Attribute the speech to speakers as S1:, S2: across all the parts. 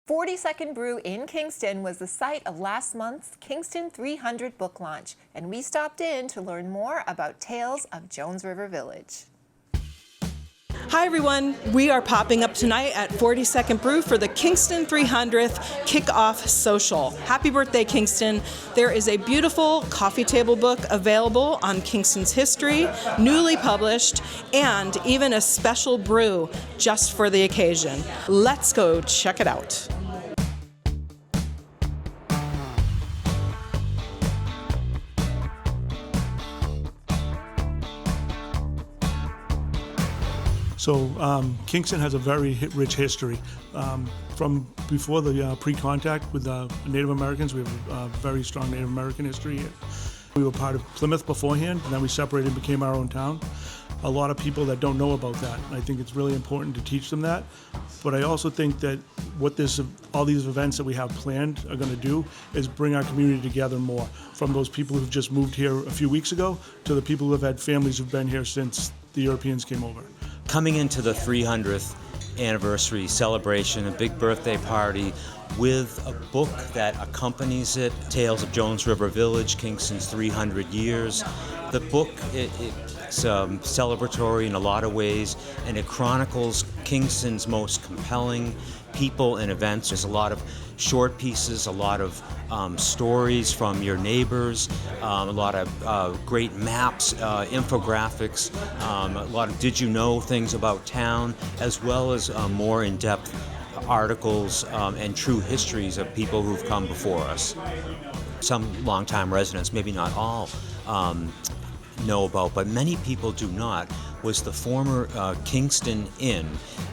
S1: 42nd Brew in Kingston was the site of last month's Kingston 300 book launch, and we stopped in to learn more about Tales of Jones River Village.
S2: Hi everyone, we are popping up tonight at 42nd Brew for the Kingston 300th Kickoff Social. Happy birthday, Kingston. There is a beautiful coffee table book available on Kingston's history, newly published, and even a special brew just for the occasion. Let's go check it out.
S3: So Kingston has a very rich history. From before the pre-contact with Native Americans, we have a very strong Native American history here. We were part of Plymouth beforehand, and then we separated and became our own town. A lot of people that don't know about that. I think it's really important to teach them that. But I also think that what all these events that we have planned are going to do is bring our community together more. From those people who've just moved here a few weeks ago to the people who have had families who've been here since the Europeans came over.
S4: Coming into the 300th anniversary celebration, a big birthday party with a book that accompanies it, Tales of Jones River Village, Kingston's 300 years. The book, it's celebratory in a lot of ways, and it chronicles Kingston's most compelling people and events. There's a lot of short pieces, a lot of stories from your neighbors, a lot of great maps, infographics, a lot of did you know things about town, as well as more in-depth articles and true histories of people who've come before us. Some longtime residents, maybe not all, know about, but many people do not, was the former Kingston Inn.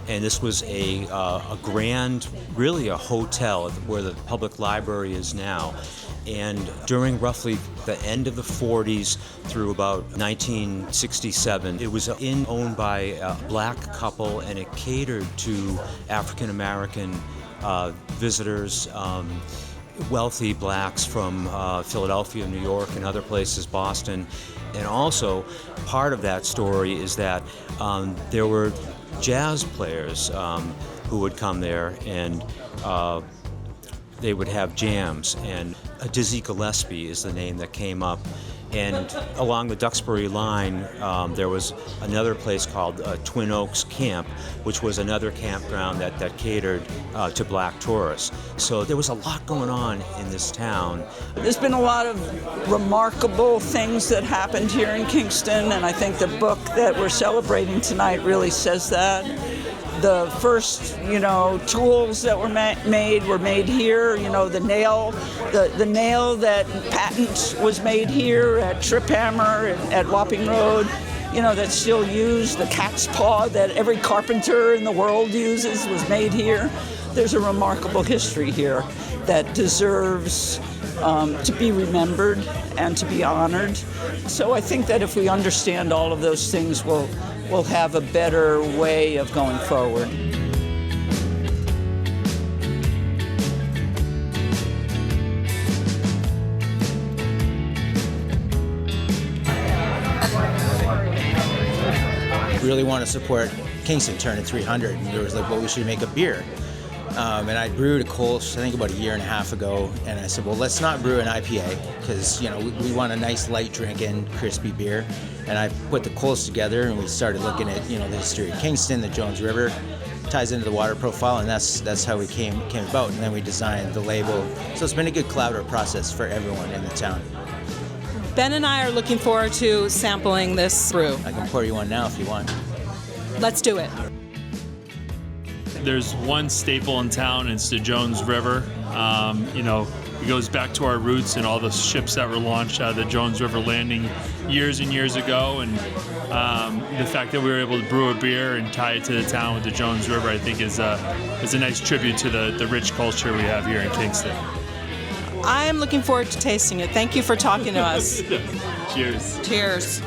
S4: And this was a grand, really a hotel where the public library is now. And during roughly the end of the 40s through about 1967, it was an inn owned by a black couple, and it catered to African American visitors, wealthy blacks from Philadelphia, New York, and other places, Boston. And also, part of that story is that there were jazz players who would come there, and they would have jams. And Dizzy Gillespie is the name that came up. And along the Duxbury line, there was another place called Twin Oaks Camp, which was another campground that catered to black tourists. So there was a lot going on in this town.
S5: There's been a lot of remarkable things that happened here in Kingston, and I think the book that we're celebrating tonight really says that. The first, tools that were made here. The nail, the nail that patent was made here at Trip Hammer at Wapping Road. That's still used. The cat's paw that every carpenter in the world uses was made here. There's a remarkable history here that deserves to be remembered and to be honored. So I think that if we understand all of those things, we'll have a better way of going forward.
S6: Really want to support Kingston turning 300, and there was like, well, we should make a beer. And I brewed a Kolsch, I think about a year and a half ago, and I said, well, let's not brew an IPA, because we want a nice light drinking, crispy beer. And I put the Kolsch together, and we started looking at the history of Kingston, the Jones River, ties into the water profile, and that's how we came about. And then we designed the label. So it's been a good collaborative process for everyone in the town.
S2: Ben and I are looking forward to sampling this brew.
S6: I can pour you one now if you want.
S2: Let's do it.
S7: There's one staple in town, and it's the Jones River. It goes back to our roots and all the ships that were launched out of the Jones River landing years and years ago. And the fact that we were able to brew a beer and tie it to the town with the Jones River, I think is a nice tribute to the rich culture we have here in Kingston.
S2: I am looking forward to tasting it. Thank you for talking to us.
S7: Cheers.
S2: Cheers.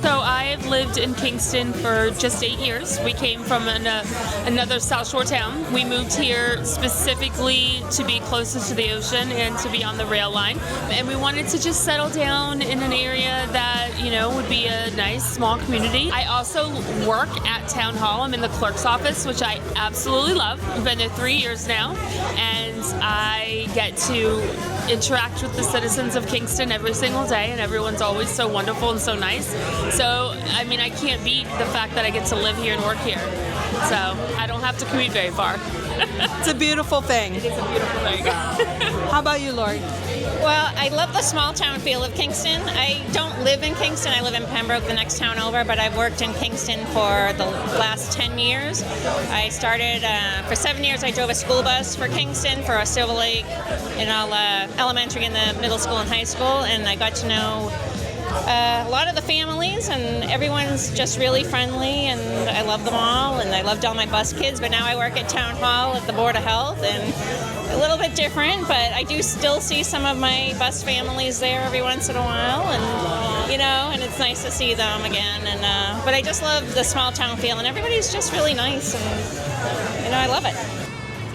S8: So I've lived lived in Kingston for just 8 years. We came from another South Shore town. We moved here specifically to be closer to the ocean and to be on the rail line. And we wanted to just settle down in an area that, you know, would be a nice small community. I also work at Town Hall. I'm in the clerk's office, which I absolutely love. I've been there 3 years now, and I get to interact with the citizens of Kingston every single day, and everyone's always so wonderful and so nice. So, I mean, I can't beat the fact that I get to live here and work here. So, I don't have to commute very far.
S2: It's a beautiful thing.
S8: It is a beautiful thing.
S2: How about you, Lori?
S9: Well, I love the small town feel of Kingston. I don't live in Kingston. I live in Pembroke, the next town over, but I've worked in Kingston for the last 10 years. I started, for 7 years, I drove a school bus for Kingston, for Silver Lake, elementary and the middle school and high school, and I got to know a lot of the families, and everyone's just really friendly, and I love them all, and I loved all my bus kids, but now I work at Town Hall at the Board of Health, and a little bit different, but I do still see some of my bus families there every once in a while, and you know, and it's nice to see them again, and but I just love the small town feel, and everybody's just really nice, and you know, I love it.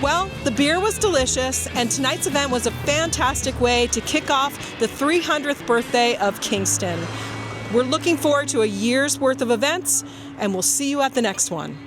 S2: Well, the beer was delicious, and tonight's event was a fantastic way to kick off the 300th birthday of Kingston. We're looking forward to a year's worth of events, and we'll see you at the next one.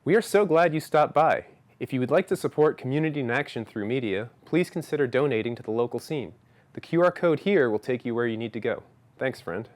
S10: We are so glad you stopped by. If you would like to support community in action through media, please consider donating to the local scene. The QR code here will take you where you need to go. Thanks, friend.